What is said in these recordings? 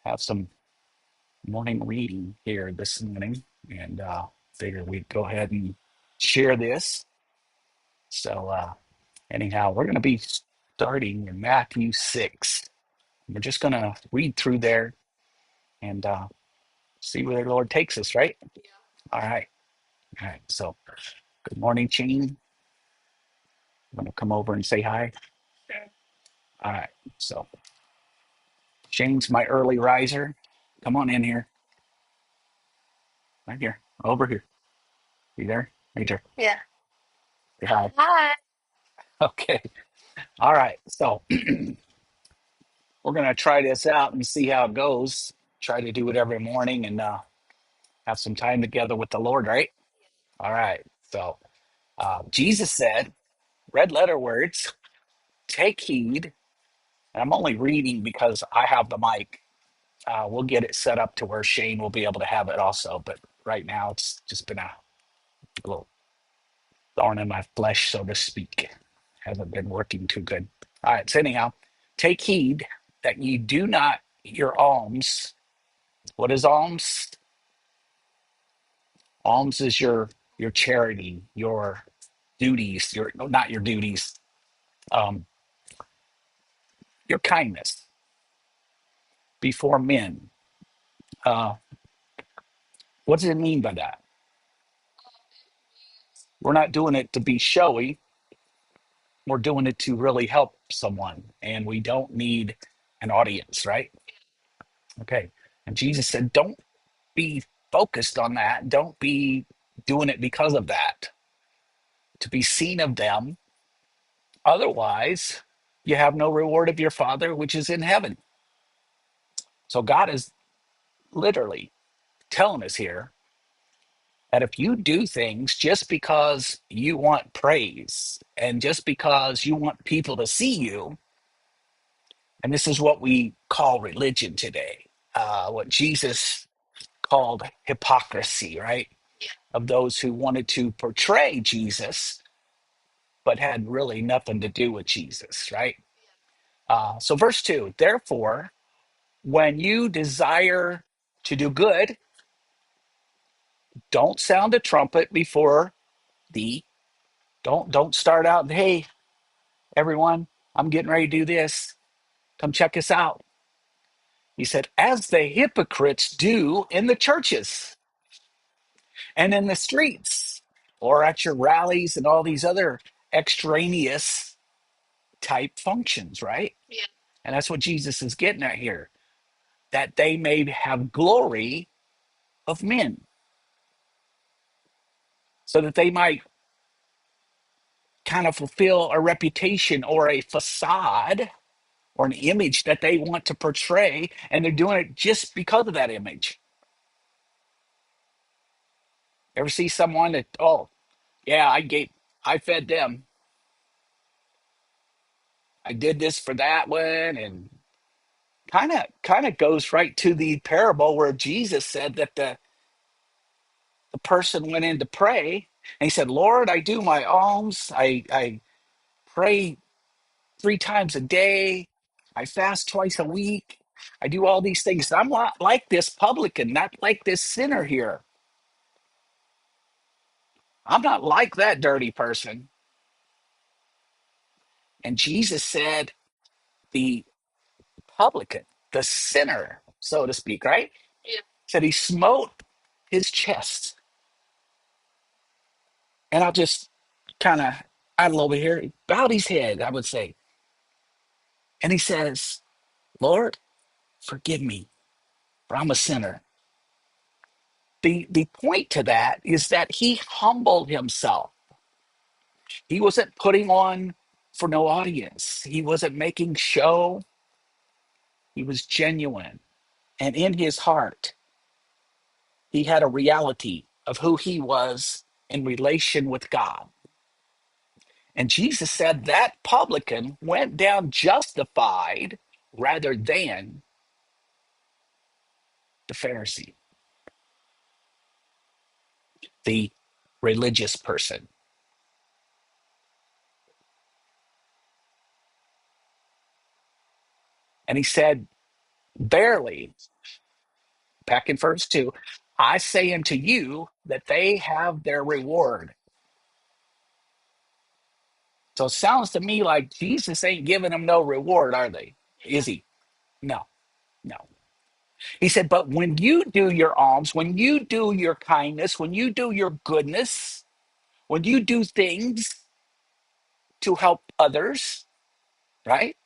have some morning reading here this morning, and figure we'd go ahead and share this. So, anyhow, we're going to be starting in Matthew 6. We're just going to read through there and see where the Lord takes us, right? All right. All right. So, good morning, Shane. I'm going to come over and say hi. All right. So, Shane's my early riser. Come on in here. Right here. Over here. You there? Right there. Yeah. Say hi. Hi. Okay. All right. So, we're going to try this out and see how it goes. Try to do it every morning and have some time together with the Lord, right? All right. So, Jesus said, red letter words, take heed. And I'm only reading because I have the mic. We'll get it set up to where Shane will be able to have it also. But right now, it's just been a little thorn in my flesh, so to speak. Hasn't been working too good. All right. So, anyhow, take heed that ye do not your alms. What is alms? Alms is your charity, your duties, your no, not your duties, um, your kindness before men. Uh, what does it mean by that? We're not doing it to be showy. We're doing it to really help someone, and we don't need an audience, right? Okay. And Jesus said, don't be focused on that. Don't be doing it because of that, to be seen of them. Otherwise, you have no reward of your Father which is in heaven. So God is literally telling us here that if you do things just because you want praise and just because you want people to see you, and this is what we call religion today, what Jesus called hypocrisy, right? Of those who wanted to portray Jesus but had really nothing to do with Jesus, right? So, verse 2, therefore, when you desire to do good, don't sound a trumpet before thee. Don't start out, hey, everyone, I'm getting ready to do this. Come check us out. He said, as the hypocrites do in the churches and in the streets or at your rallies and all these other extraneous type functions, right? Yeah. And that's what Jesus is getting at here, that they may have glory of men, so that they might kind of fulfill a reputation or a facade or an image that they want to portray, and they're doing it just because of that image. Ever see someone that, oh, yeah, I fed them. I did this for that one, and kind of goes right to the parable where Jesus said that the person went in to pray, and he said, Lord, I do my alms, I pray 3 times a day, I fast twice a week, I do all these things. I'm not like this publican, not like this sinner here. I'm not like that dirty person. And Jesus said, the publican, the sinner, so to speak, right? Yeah. Said he smote his chest. And I'll just kind of idle over here, he bowed his head, I would say. And he says, Lord, forgive me, for I'm a sinner. The point to that is that he humbled himself. He wasn't putting on for no audience. He wasn't making show. He was genuine. And in his heart, he had a reality of who he was in relation with God. And Jesus said that publican went down justified rather than the Pharisee, the religious person. And he said, Barely, back in verse 2, I say unto you that they have their reward. So it sounds to me like Jesus ain't giving them no reward, are they? Is he? No, no. He said, but when you do your alms, when you do your kindness, when you do your goodness, when you do things to help others, right?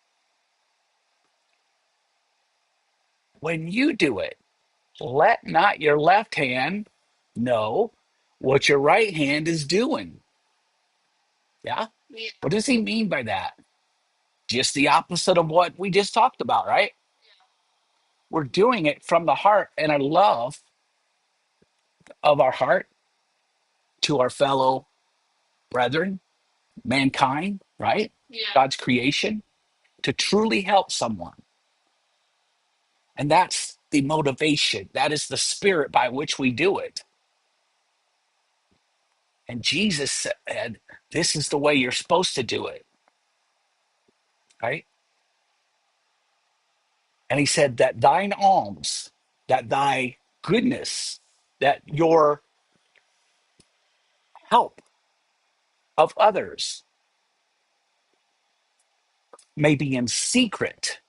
When you do it, let not your left hand know what your right hand is doing. Yeah. What does he mean by that? Just the opposite of what we just talked about, right? We're doing it from the heart and a love of our heart to our fellow brethren, mankind, right? God's creation to truly help someone. And that's the motivation. That is the spirit by which we do it. And Jesus said, this is the way you're supposed to do it, right? And he said that thine alms, that thy goodness, that your help of others may be in secret.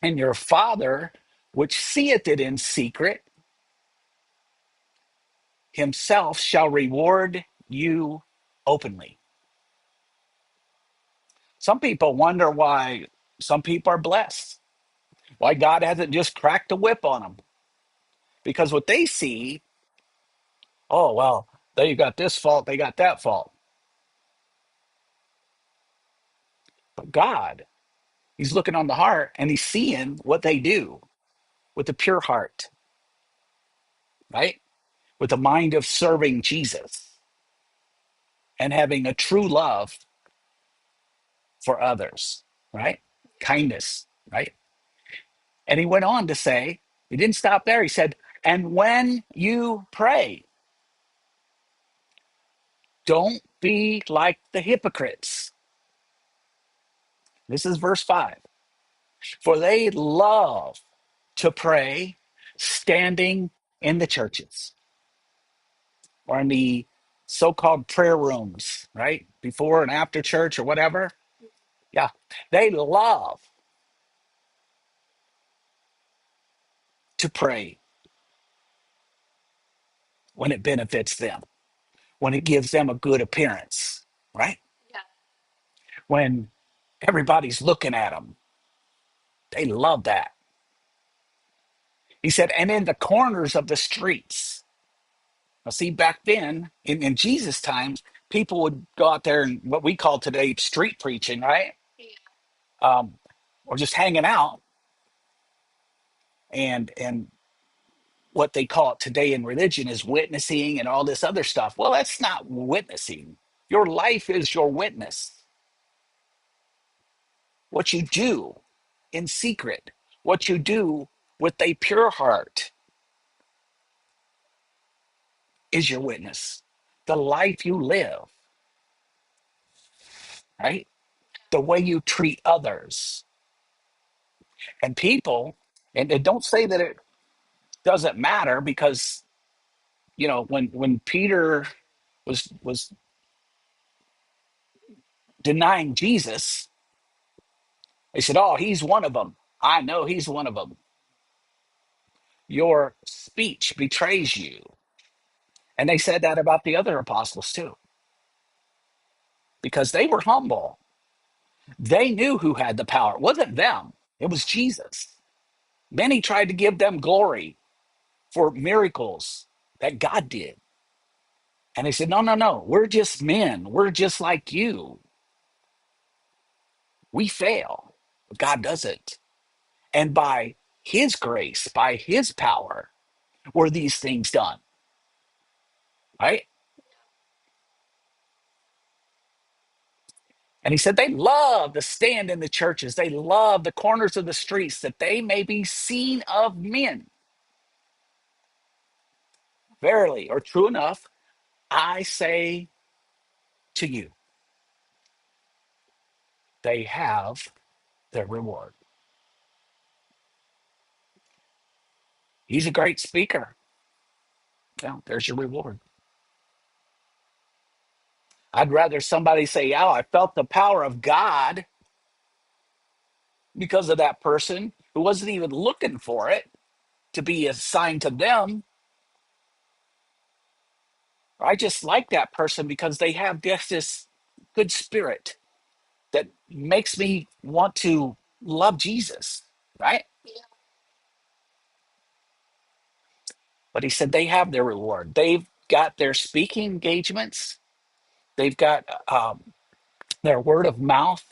And your Father, which seeth it in secret, himself shall reward you openly. Some people wonder why some people are blessed, why God hasn't just cracked a whip on them. Because what they see, oh, well, they got this fault, they got that fault. But God, he's looking on the heart and he's seeing what they do with a pure heart, right? With the mind of serving Jesus and having a true love for others, right? Kindness, right? And he went on to say, he didn't stop there. He said, and when you pray, don't be like the hypocrites. This is verse 5. For they love to pray standing in the churches or in the so called prayer rooms, right? Before and after church or whatever. Yeah. They love to pray when it benefits them, when it gives them a good appearance, right? When everybody's looking at them, they love that. He said, and in the corners of the streets. Now, see, back then, in Jesus' times, people would go out there and what we call today street preaching, right? Um, or just hanging out, and what they call it today in religion is witnessing and all this other stuff. Well, that's not witnessing. Your life is your witness. What you do in secret, what you do with a pure heart is your witness. The life you live, right? The way you treat others and people. And don't say that it doesn't matter because, when Peter was denying Jesus, they said, oh, he's one of them. I know he's one of them. Your speech betrays you. And they said that about the other apostles too, because they were humble. They knew who had the power. It wasn't them, it was Jesus. Many tried to give them glory for miracles that God did. And they said, no, no, no, we're just men. We're just like you. We fail, but God doesn't. And by his grace, by his power, were these things done, right? And he said they love to stand in the churches. They love the corners of the streets that they may be seen of men. Verily, or true enough, I say to you, they have their reward. He's a great speaker. Well, there's your reward. I'd rather somebody say, "Yeah, I felt the power of God because of that person who wasn't even looking for it to be assigned to them. I just like that person because they have this good spirit that makes me want to love Jesus," right? But he said they have their reward. They've got their speaking engagements. They've got their word of mouth.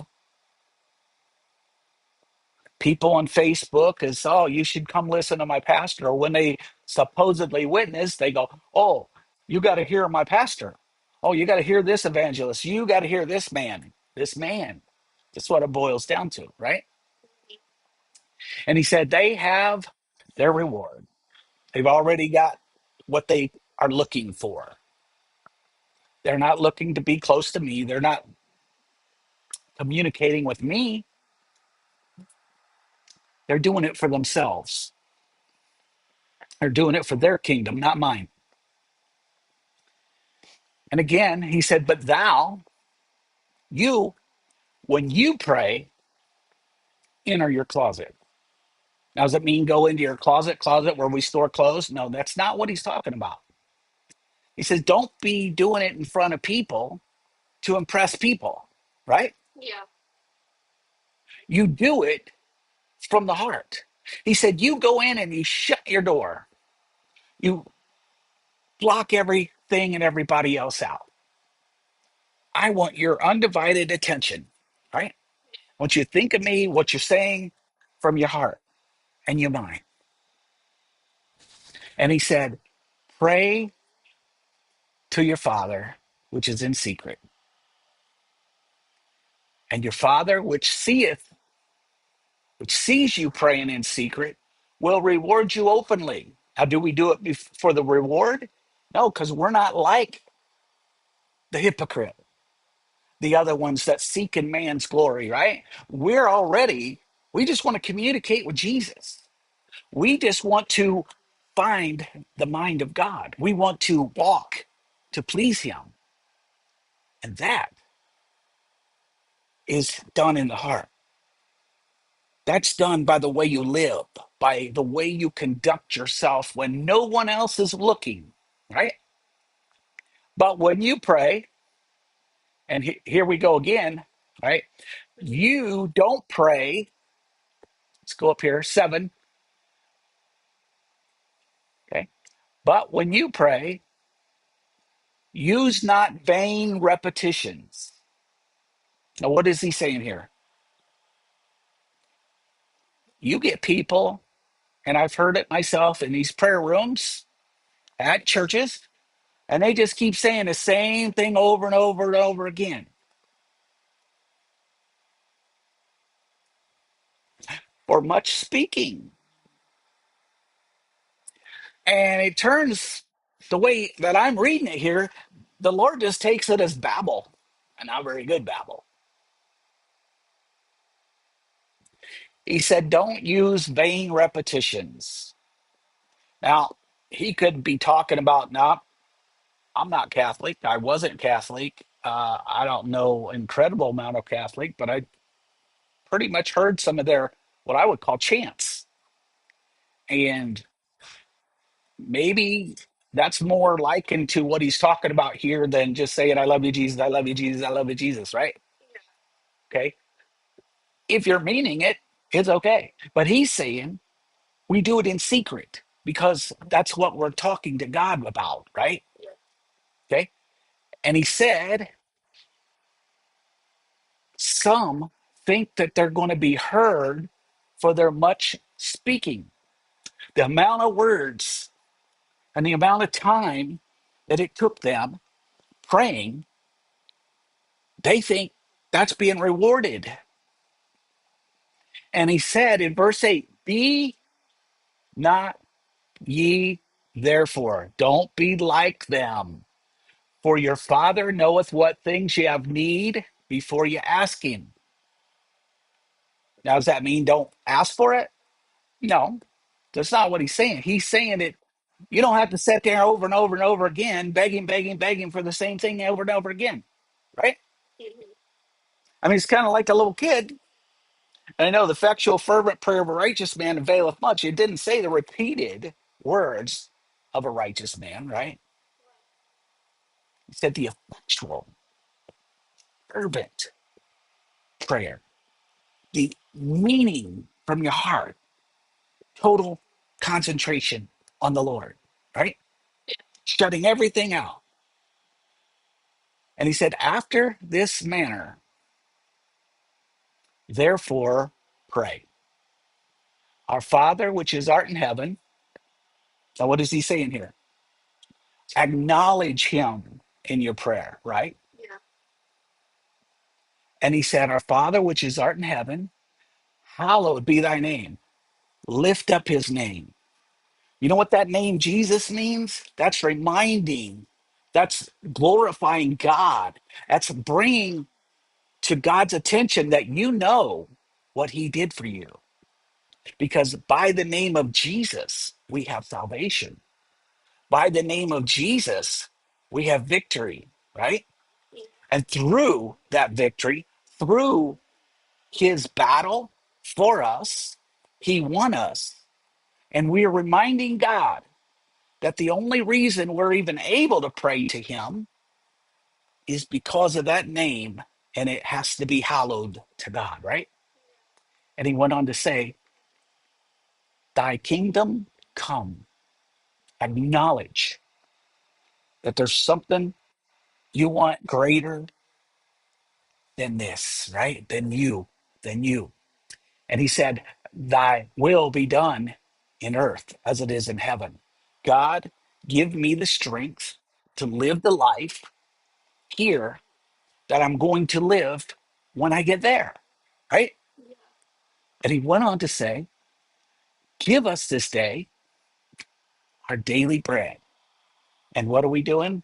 People on Facebook is, "Oh, you should come listen to my pastor." Or when they supposedly witness, they go, "Oh, you got to hear my pastor. Oh, you got to hear this evangelist. You got to hear this man. This man." That's what it boils down to, right? And he said they have their reward. They've already got what they are looking for. They're not looking to be close to me. They're not communicating with me. They're doing it for themselves. They're doing it for their kingdom, not mine. And again, he said, "But thou, you, when you pray, enter your closet." Now, does it mean go into your closet where we store clothes? No, that's not what he's talking about. He says, don't be doing it in front of people to impress people, right? You do it from the heart. He said, you go in and you shut your door. You block everything and everybody else out. I want your undivided attention, right? I want you to think of me, what you're saying from your heart and your mind. And he said, pray to your Father, which is in secret. And your Father, which sees you praying in secret, will reward you openly. Now, do we do it for the reward? No, because we're not like the hypocrite, the other ones that seek in man's glory, right? We just want to communicate with Jesus. We just want to find the mind of God. We want to walk to please him. And that is done in the heart. That's done by the way you live, by the way you conduct yourself when no one else is looking, right? But when you pray, and here we go again, right? You don't pray. Let's go up here, 7. Okay. But when you pray, use not vain repetitions. Now, what is he saying here? You get people, and I've heard it myself in these prayer rooms at churches, and they just keep saying the same thing over and over and over again. Or much speaking. And it turns the way that I'm reading it here, the Lord just takes it as babble, and not very good babble. He said, don't use vain repetitions. Now, he could be talking about, now, I'm not Catholic. I wasn't Catholic. I don't know incredible amount of Catholic, but I pretty much heard some of their, what I would call chants. And maybe that's more likened to what he's talking about here than just saying, "I love you, Jesus, I love you, Jesus, I love you, Jesus," right? Okay. If you're meaning it, it's okay. But he's saying we do it in secret because that's what we're talking to God about, right? Okay. And he said, some think that they're going to be heard for their much speaking. The amount of words and the amount of time that it took them praying, they think that's being rewarded. And he said in verse 8, be not ye therefore, don't be like them. For your Father knoweth what things ye have need before you ask him. Now, does that mean don't ask for it? No. That's not what he's saying. He's saying it. You don't have to sit there over and over and over again, begging, begging, begging for the same thing over and over again, right? I mean, it's kind of like a little kid. And I know the effectual, fervent prayer of a righteous man availeth much. It didn't say the repeated words of a righteous man, right? It said the effectual, fervent prayer, the meaning from your heart, total concentration on the Lord, right? Shutting everything out. And he said, after this manner, therefore, pray. Our Father, which is art in heaven. Now, what is he saying here? Acknowledge him in your prayer, right? And he said, our Father, which is art in heaven, hallowed be thy name. Lift up his name. You know what that name Jesus means? That's reminding, that's glorifying God. That's bringing to God's attention that you know what he did for you. Because by the name of Jesus, we have salvation. By the name of Jesus, we have victory, right? And through that victory, through his battle for us, he won us. And we are reminding God that the only reason we're even able to pray to him is because of that name, and it has to be hallowed to God, right? And he went on to say, thy kingdom come. Acknowledge that there's something you want greater than this, right? Than you. And he said, thy will be done in earth as it is in heaven. God, give me the strength to live the life here that I'm going to live when I get there, right? And he went on to say, give us this day our daily bread. And what are we doing?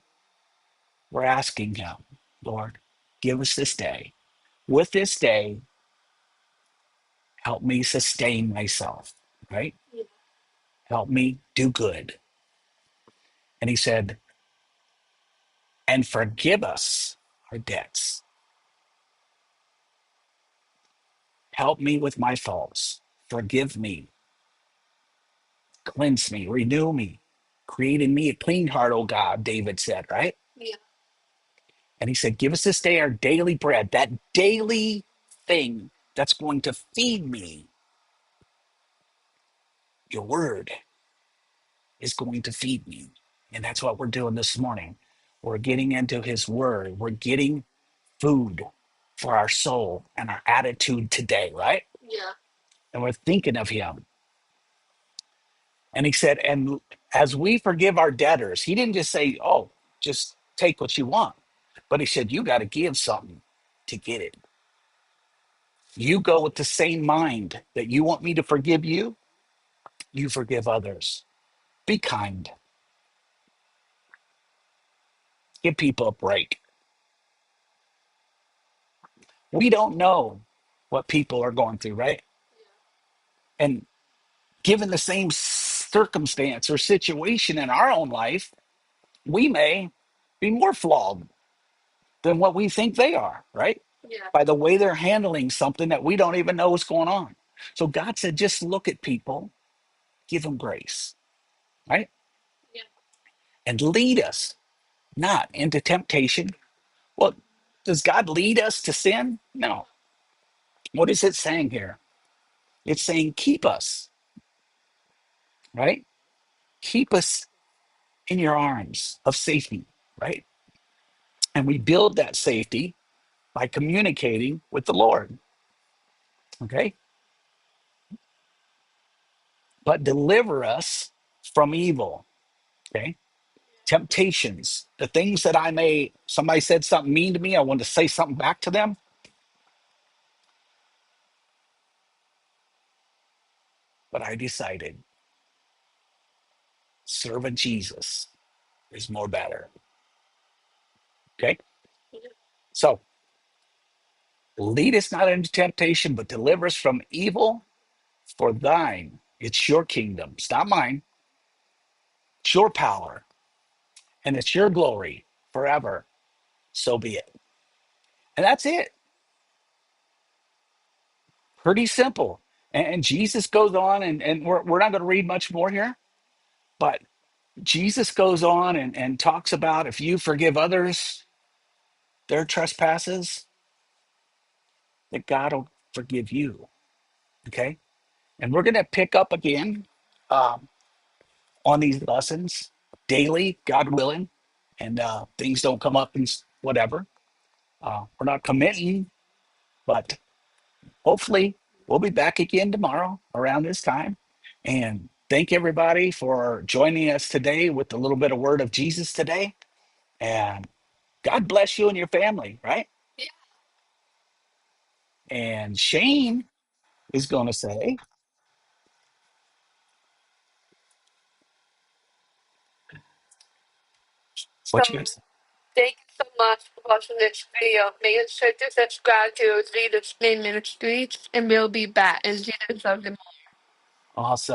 We're asking him, Lord, give us this day. With this day, help me sustain myself, right? Help me do good. And he said, and forgive us our debts. Help me with my faults. Forgive me, cleanse me, renew me, create in me a clean heart, O God, David said, right? And he said, give us this day our daily bread, that daily thing that's going to feed me. Your word is going to feed me. And that's what we're doing this morning. We're getting into his word. We're getting food for our soul and our attitude today, right? And we're thinking of him. And he said, and as we forgive our debtors, he didn't just say, oh, just take what you want. But he said, you got to give something to get it. You go with the same mind that you want me to forgive you, you forgive others. Be kind. Give people a break. We don't know what people are going through, right? And given the same circumstance or situation in our own life, we may be more flawed than what we think they are, right? By the way they're handling something that we don't even know what's going on. So God said, just look at people, give them grace, right? And lead us not into temptation. Well, does God lead us to sin? No. What is it saying here? It's saying keep us, right? Keep us in your arms of safety, right? And we build that safety by communicating with the Lord, okay? But deliver us from evil, okay? Temptations, the things that somebody said something mean to me, I want to say something back to them, but I decided serving Jesus is more better, okay? So lead us not into temptation, but deliver us from evil, for thine. It's your kingdom. It's not mine. It's your power and it's your glory forever. So be it. And that's it. Pretty simple. And Jesus goes on, and we're not going to read much more here, but Jesus goes on and talks about if you forgive others their trespasses, that God will forgive you. Okay. And we're going to pick up again um, on these lessons daily, God willing, and things don't come up and whatever. We're not committing, but hopefully we'll be back again tomorrow around this time. And thank everybody for joining us today with a little bit of word of Jesus today. And God bless you and your family, right? And Shane is going to say, what you guys? Thank you so much for watching this video. Make sure to subscribe to Leaders Name Ministries, and we'll be back in Jesus' name. Awesome.